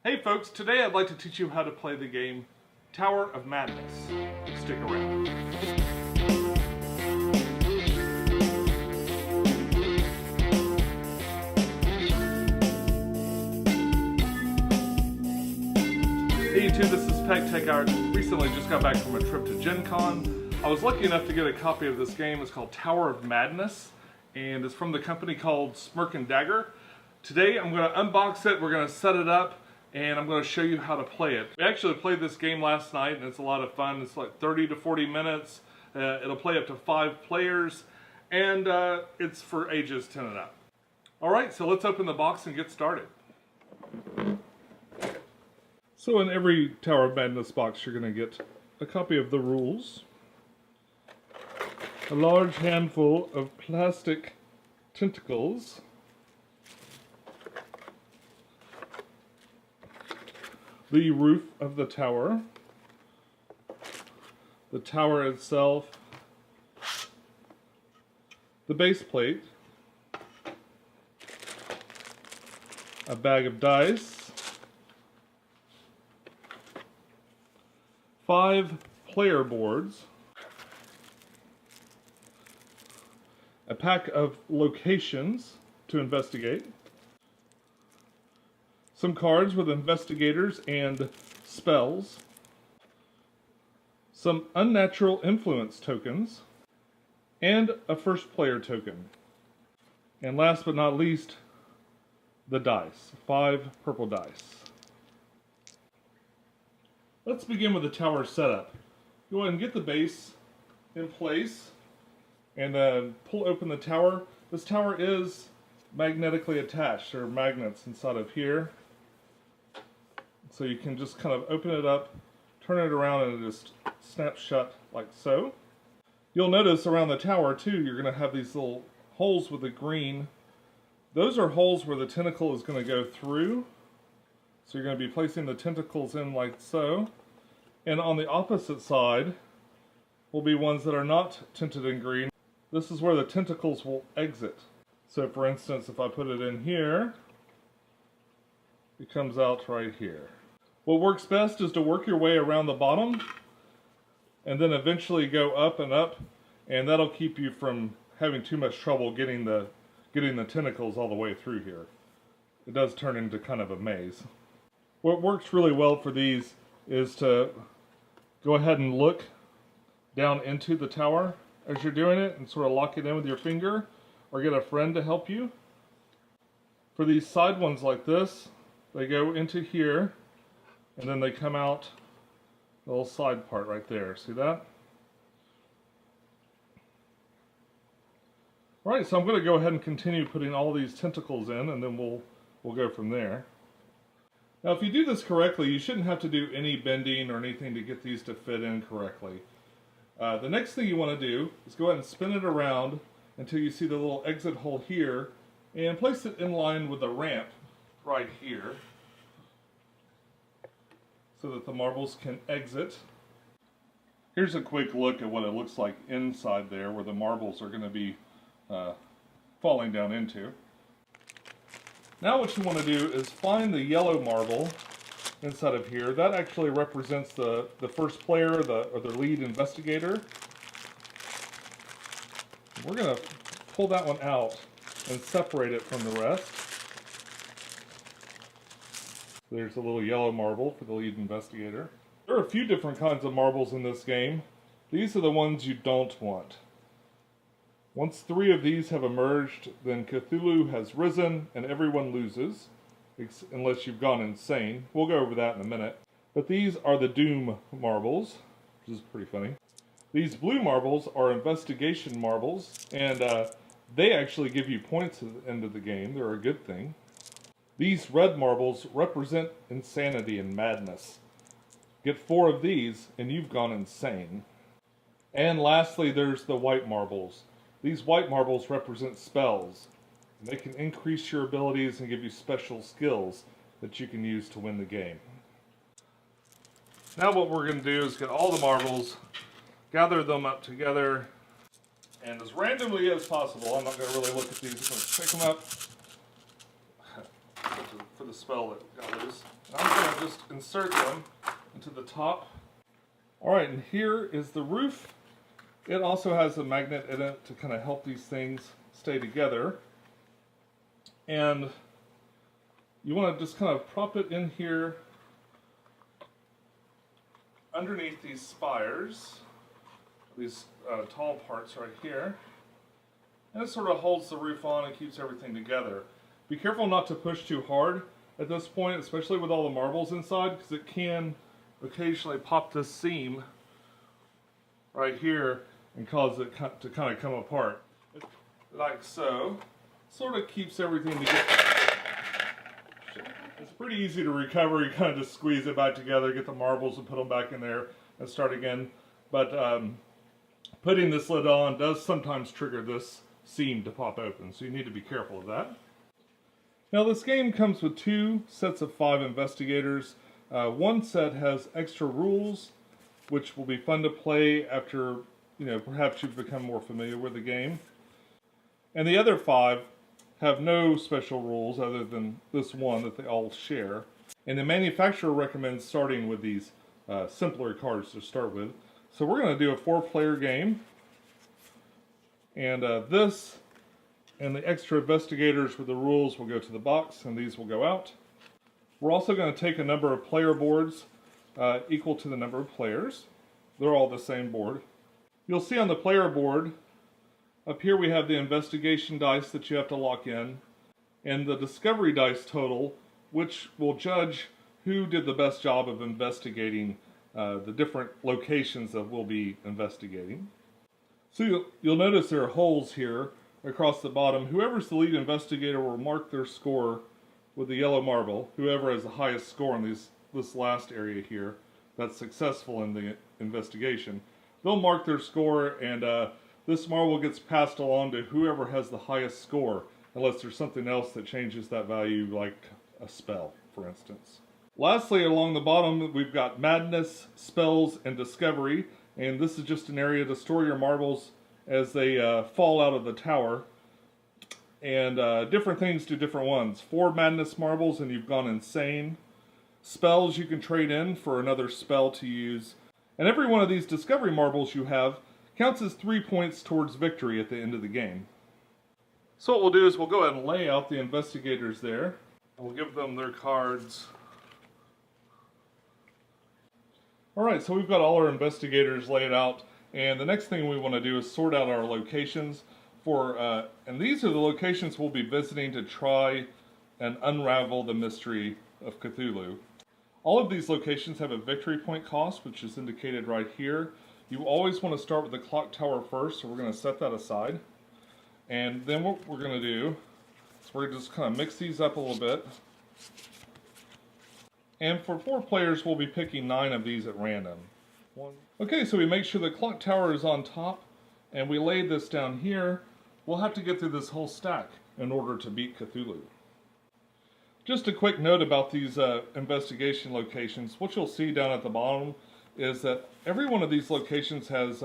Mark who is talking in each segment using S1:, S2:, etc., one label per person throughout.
S1: Hey folks, today I'd like to teach you how to play the game Tower of Madness. Stick around. Hey YouTube, this is Tech. I recently just got back from a trip to Gen Con. I was lucky enough to get a copy of this game. It's called Tower of Madness, and it's from the company called Smirk and Dagger. Today I'm going to unbox it, we're going to set it up, and I'm going to show you how to play it. We actually played this game last night and it's a lot of fun. It's like 30 to 40 minutes. It'll play up to 5 players, and it's for ages 10 and up. Alright, so let's open the box and get started. So in every Tower of Madness box you're going to get a copy of the rules, a large handful of plastic tentacles, the roof of the tower itself, the base plate, a bag of dice, 5 player boards, a pack of locations to investigate, some cards with investigators and spells, some unnatural influence tokens, and a first player token. And last but not least, the dice, 5 purple dice. Let's begin with the tower setup. Go ahead and get the base in place and then pull open the tower. This tower is magnetically attached. There are magnets inside of here. So you can just kind of open it up, turn it around, and it just snaps shut like so. You'll notice around the tower too, you're going to have these little holes with the green. Those are holes where the tentacle is going to go through. So you're going to be placing the tentacles in like so. And on the opposite side will be ones that are not tinted in green. This is where the tentacles will exit. So for instance, if I put it in here, it comes out right here. What works best is to work your way around the bottom and then eventually go up and up, and that'll keep you from having too much trouble getting the tentacles all the way through here. It does turn into kind of a maze. What works really well for these is to go ahead and look down into the tower as you're doing it and sort of lock it in with your finger, or get a friend to help you. For these side ones like this, they go into here and then they come out the little side part right there. See that? Alright, so I'm going to go ahead and continue putting all these tentacles in, and then we'll go from there. Now if you do this correctly, you shouldn't have to do any bending or anything to get these to fit in correctly. The next thing you want to do is go ahead and spin it around until you see the little exit hole here, and place it in line with the ramp right here so that the marbles can exit. Here's a quick look at what it looks like inside there, where the marbles are going to be falling down into. Now what you want to do is find the yellow marble inside of here. That actually represents the first player, or the lead investigator. We're going to pull that one out and separate it from the rest. There's a little yellow marble for the lead investigator. There are a few different kinds of marbles in this game. These are the ones you don't want. Once 3 of these have emerged, then Cthulhu has risen and everyone loses, unless you've gone insane. We'll go over that in a minute. But these are the Doom marbles, which is pretty funny. These blue marbles are investigation marbles, and they actually give you points at the end of the game. They're a good thing. These red marbles represent insanity and madness. Get 4 of these and you've gone insane. And lastly, there's the white marbles. These white marbles represent spells. They can increase your abilities and give you special skills that you can use to win the game. Now what we're going to do is get all the marbles, gather them up together, and as randomly as possible, I'm not going to really look at these, I'm going to pick them up. For the spell that got loose. And I'm going to just insert them into the top. Alright, and here is the roof. It also has a magnet in it to kind of help these things stay together. And you want to just kind of prop it in here underneath these spires, these tall parts right here. And it sort of holds the roof on and keeps everything together. Be careful not to push too hard at this point, especially with all the marbles inside, because it can occasionally pop this seam right here and cause it to kind of come apart. Like so. Sort of keeps everything together. It's pretty easy to recover. You kind of just squeeze it back together, get the marbles and put them back in there and start again. But putting this lid on does sometimes trigger this seam to pop open, so you need to be careful of that. Now this game comes with 2 sets of 5 investigators. One set has extra rules, which will be fun to play after, perhaps you've become more familiar with the game. And the other 5 have no special rules other than this one that they all share. And the manufacturer recommends starting with these simpler cards to start with. So we're going to do a 4-player game. And this and the extra investigators with the rules will go to the box, and these will go out. We're also going to take a number of player boards equal to the number of players. They're all the same board. You'll see on the player board, up here we have the investigation dice that you have to lock in, and the discovery dice total, which will judge who did the best job of investigating the different locations that we'll be investigating. So you'll notice there are holes here across the bottom. Whoever's the lead investigator will mark their score with the yellow marble. Whoever has the highest score in this last area here that's successful in the investigation, they'll mark their score, and this marble gets passed along to whoever has the highest score, unless there's something else that changes that value, like a spell, for instance. Lastly, along the bottom, we've got madness, spells, and discovery. And this is just an area to store your marbles as they fall out of the tower. And different things do different ones. 4 madness marbles and you've gone insane. Spells you can trade in for another spell to use. And every one of these discovery marbles you have counts as 3 points towards victory at the end of the game. So what we'll do is we'll go ahead and lay out the investigators there. We'll give them their cards. Alright, so we've got all our investigators laid out, and the next thing we want to do is sort out our locations and these are the locations we'll be visiting to try and unravel the mystery of Cthulhu. All of these locations have a victory point cost, which is indicated right here. You always want to start with the clock tower first, so we're going to set that aside. And then what we're going to do is we're just kind of mix these up a little bit. And for 4 players, we'll be picking 9 of these at random. Okay, so we make sure the clock tower is on top, and we lay this down here. We'll have to get through this whole stack in order to beat Cthulhu. Just a quick note about these investigation locations. What you'll see down at the bottom is that every one of these locations has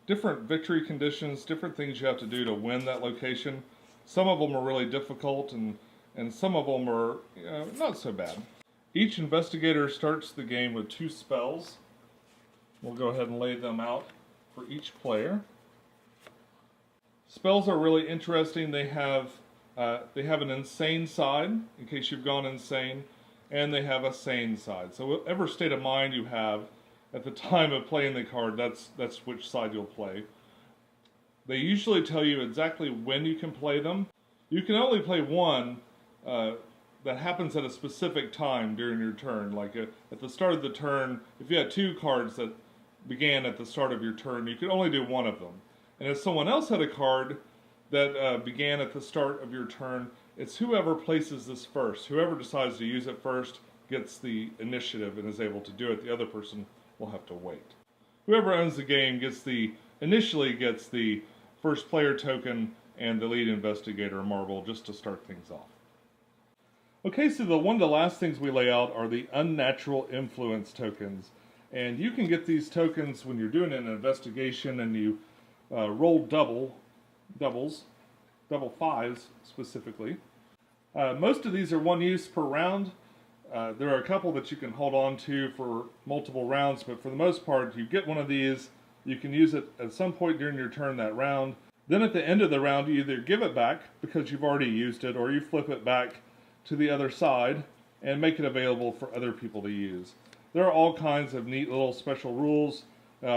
S1: different victory conditions, different things you have to do to win that location. Some of them are really difficult, and some of them are not so bad. Each investigator starts the game with 2 spells. We'll go ahead and lay them out for each player. Spells are really interesting. They have an insane side, in case you've gone insane, and they have a sane side. So whatever state of mind you have at the time of playing the card, that's which side you'll play. They usually tell you exactly when you can play them. You can only play one that happens at a specific time during your turn. Like at the start of the turn, if you had 2 cards that began at the start of your turn, you could only do one of them. And if someone else had a card that began at the start of your turn, it's whoever places this first. Whoever decides to use it first gets the initiative and is able to do it. The other person will have to wait. Whoever owns the game initially gets the first player token and the lead investigator marble, just to start things off. Okay, so one of the last things we lay out are the unnatural influence tokens. And you can get these tokens when you're doing an investigation and you roll double 5s specifically. Most of these are one use per round. There are a couple that you can hold on to for multiple rounds, but for the most part, you get one of these, you can use it at some point during your turn that round. Then at the end of the round, you either give it back because you've already used it, or you flip it back to the other side and make it available for other people to use. There are all kinds of neat little special rules.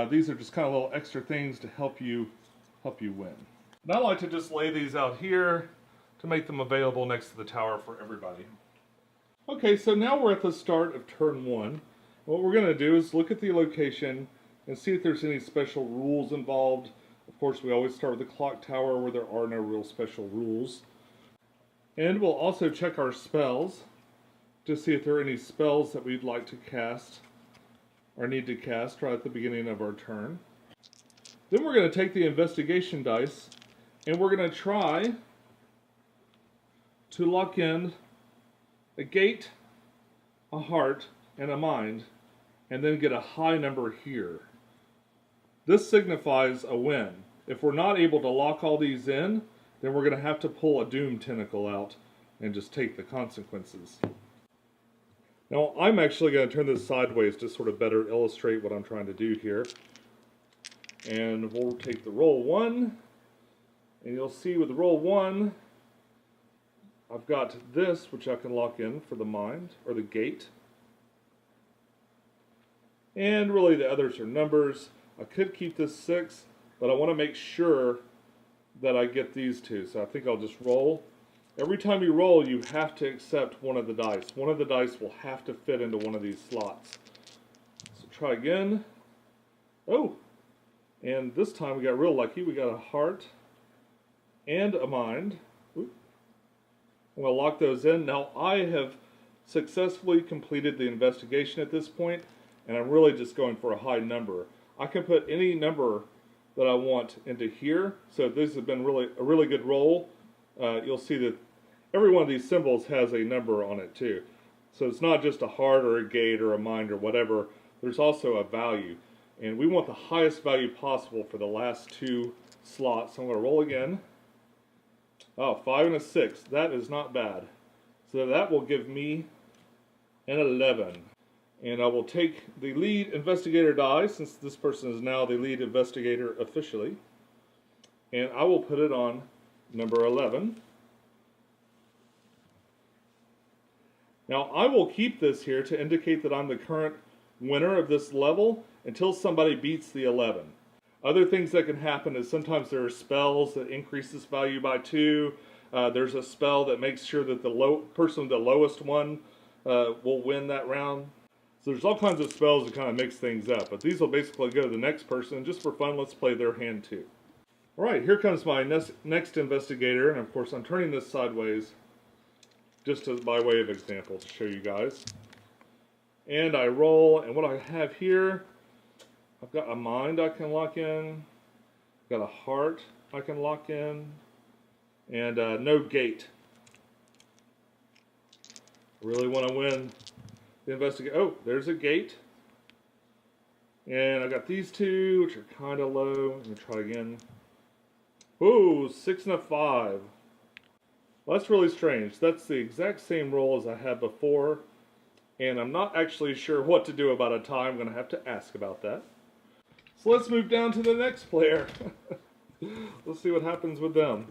S1: These are just kind of little extra things to help you win. And I like to just lay these out here to make them available next to the tower for everybody. Okay, so now we're at the start of turn 1. What we're going to do is look at the location and see if there's any special rules involved. Of course, we always start with the clock tower where there are no real special rules. And we'll also check our spells to see if there are any spells that we'd like to cast or need to cast right at the beginning of our turn. Then we're going to take the investigation dice and we're going to try to lock in a gate, a heart, and a mind, and then get a high number here. This signifies a win. If we're not able to lock all these in, then we're going to have to pull a doom tentacle out and just take the consequences. Now I'm actually going to turn this sideways to sort of better illustrate what I'm trying to do here. And we'll take the roll 1, and you'll see with the roll 1, I've got this, which I can lock in for the mind, or the gate. And really the others are numbers. I could keep this 6, but I want to make sure that I get these two. So I think I'll just roll. Every time you roll, you have to accept one of the dice. One of the dice will have to fit into one of these slots. So try again. Oh! And this time we got real lucky. We got a heart and a mind. Oop. I'm going to lock those in. Now I have successfully completed the investigation at this point, and I'm really just going for a high number. I can put any number that I want into here. So this has been a really good roll. You'll see that every one of these symbols has a number on it too. So it's not just a heart or a gate or a mind or whatever. There's also a value. And we want the highest value possible for the last 2 slots. So I'm going to roll again. Oh, 5 and a 6. That is not bad. So that will give me an 11. And I will take the lead investigator die, since this person is now the lead investigator officially. And I will put it on number 11. Now I will keep this here to indicate that I'm the current winner of this level until somebody beats the 11. Other things that can happen is sometimes there are spells that increase this value by 2. There's a spell that makes sure that the person with the lowest one will win that round. So there's all kinds of spells that kind of mix things up. But these will basically go to the next person. Just for fun, let's play their hand too. Alright, here comes my next investigator. And of course I'm turning this sideways just by way of example to show you guys. And I roll, and what I have here, I've got a mind I can lock in, I've got a heart I can lock in, and no gate. I really want to win the investigation. Oh, there's a gate. And I got these 2, which are kind of low. Let me try again. Ooh, 6 and a 5. Well, that's really strange. That's the exact same roll as I had before. And I'm not actually sure what to do about a tie. I'm going to have to ask about that. So let's move down to the next player. Let's see what happens with them.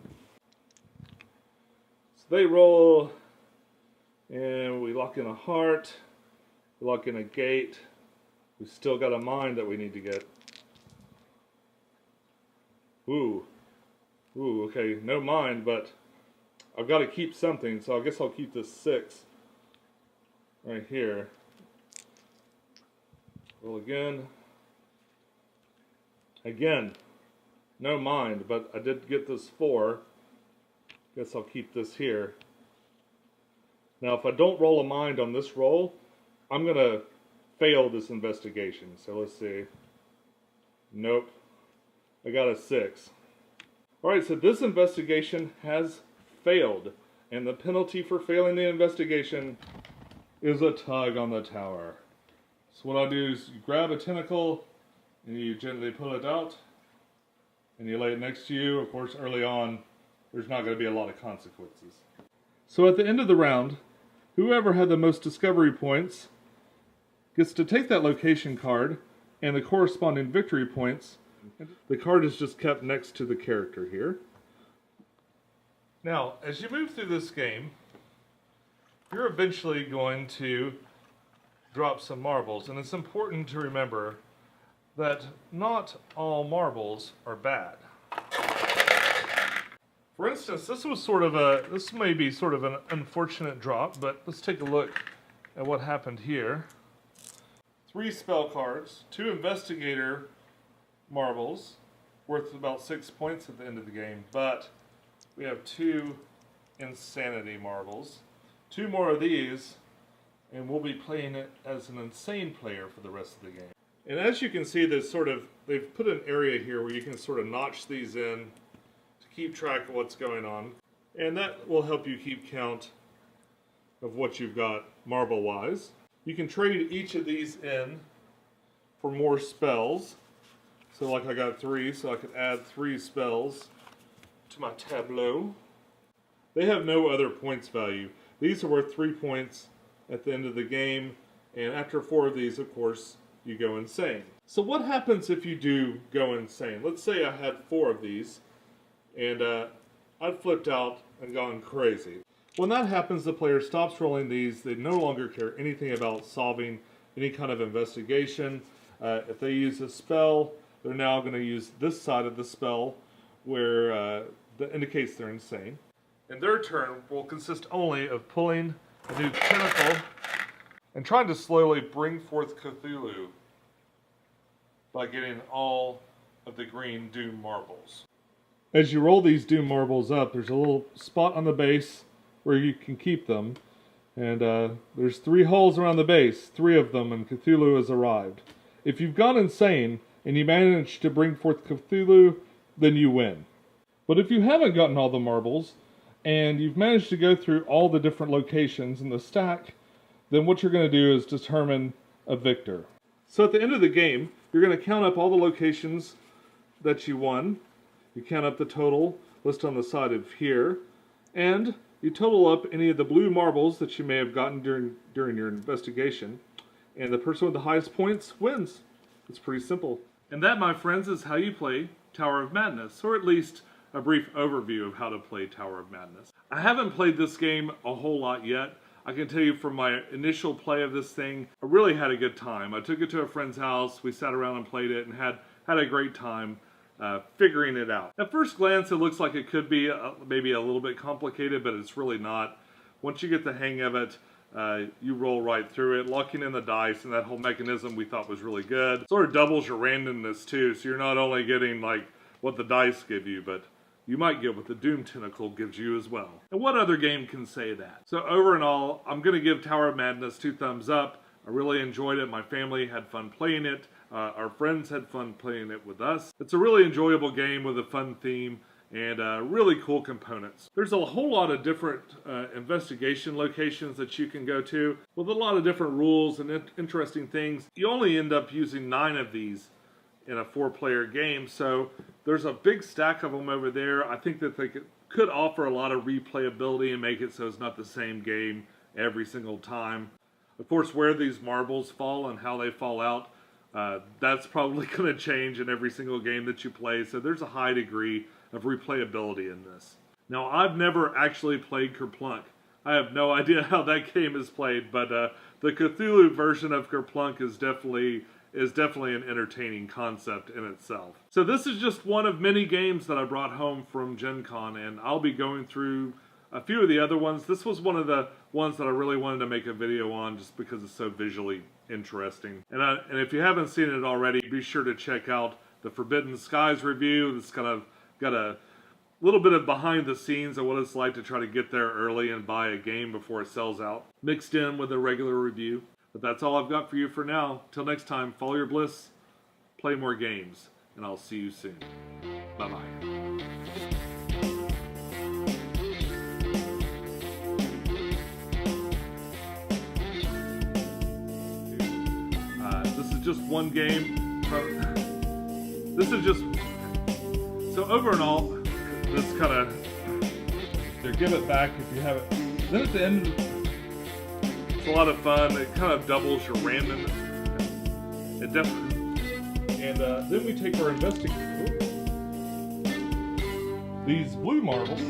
S1: So they roll, and we lock in a heart, we lock in a gate. We've still got a mind that we need to get. Ooh, okay, no mind, but I've got to keep something, so I guess I'll keep this 6. Right here. Roll again. Again, no mind, but I did get this 4. Guess I'll keep this here. Now, if I don't roll a mind on this roll, I'm going to fail this investigation. So let's see. Nope. I got a 6. Alright, so this investigation has failed. And the penalty for failing the investigation is a tug on the tower. So what I do is you grab a tentacle and you gently pull it out and you lay it next to you. Of course, early on, there's not going to be a lot of consequences. So at the end of the round, whoever had the most discovery points gets to take that location card and the corresponding victory points. The card is just kept next to the character here. Now, as you move through this game, you're eventually going to drop some marbles, and it's important to remember that not all marbles are bad. For instance, this may be sort of an unfortunate drop, but let's take a look at what happened here. 3 spell cards, 2 investigator marbles, worth about 6 points at the end of the game, but we have 2 insanity marbles. 2 more of these, and we'll be playing it as an insane player for the rest of the game. And as you can see, they've put an area here where you can sort of notch these in to keep track of what's going on. And that will help you keep count of what you've got marble-wise. You can trade each of these in for more spells. So like I got 3, so I could add 3 spells to my tableau. They have no other points value. These are worth 3 points at the end of the game, and after 4 of these, of course, you go insane. So what happens if you do go insane? Let's say I had 4 of these, and I'd flipped out and gone crazy. When that happens, the player stops rolling these. They no longer care anything about solving any kind of investigation. If they use a spell, they're now going to use this side of the spell where that indicates they're insane. And their turn will consist only of pulling a new tentacle and trying to slowly bring forth Cthulhu by getting all of the green Doom marbles. As you roll these Doom marbles up, there's a little spot on the base where you can keep them. And there's 3 holes around the base, 3 of them, and Cthulhu has arrived. If you've gone insane and you manage to bring forth Cthulhu, then you win. But if you haven't gotten all the marbles, and you've managed to go through all the different locations in the stack, then what you're going to do is determine a victor. So at the end of the game, you're going to count up all the locations that you won. You count up the total, list on the side of here, and you total up any of the blue marbles that you may have gotten during your investigation, and the person with the highest points wins. It's pretty simple. And that, my friends, is how you play Tower of Madness, or at least a brief overview of how to play Tower of Madness. I haven't played this game a whole lot yet. I can tell you from my initial play of this thing, I really had a good time. I took it to a friend's house, we sat around and played it, and had a great time figuring it out. At first glance, it looks like it could be maybe a little bit complicated, but it's really not. Once you get the hang of it, you roll right through it, locking in the dice, and that whole mechanism we thought was really good. It sort of doubles your randomness too, so you're not only getting like what the dice give you, but you might get what the Doom Tentacle gives you as well. And what other game can say that? So over and all, I'm going to give Tower of Madness 2 thumbs up. I really enjoyed it. My family had fun playing it. Our friends had fun playing it with us. It's a really enjoyable game with a fun theme and really cool components. There's a whole lot of different investigation locations that you can go to with a lot of different rules and interesting things. You only end up using 9 of these in a 4-player game, so there's a big stack of them over there. I think that they could offer a lot of replayability and make it so it's not the same game every single time. Of course, where these marbles fall and how they fall out, that's probably going to change in every single game that you play, so there's a high degree of replayability in this. Now, I've never actually played Kerplunk. I have no idea how that game is played, but the Cthulhu version of Kerplunk is definitely an entertaining concept in itself. So this is just one of many games that I brought home from Gen Con, and I'll be going through a few of the other ones. This was one of the ones that I really wanted to make a video on just because it's so visually interesting. And if you haven't seen it already, be sure to check out the Forbidden Skies review. It's kind of got a little bit of behind the scenes of what it's like to try to get there early and buy a game before it sells out, mixed in with a regular review. But that's all I've got for you for now. Till next time, follow your bliss, play more games, and I'll see you soon. Bye-bye. This is just one game. So over and all, this kind of, give it back if you have it. Then at the end, it's a lot of fun. It kind of doubles your randomness. It definitely. And then we take our these blue marbles.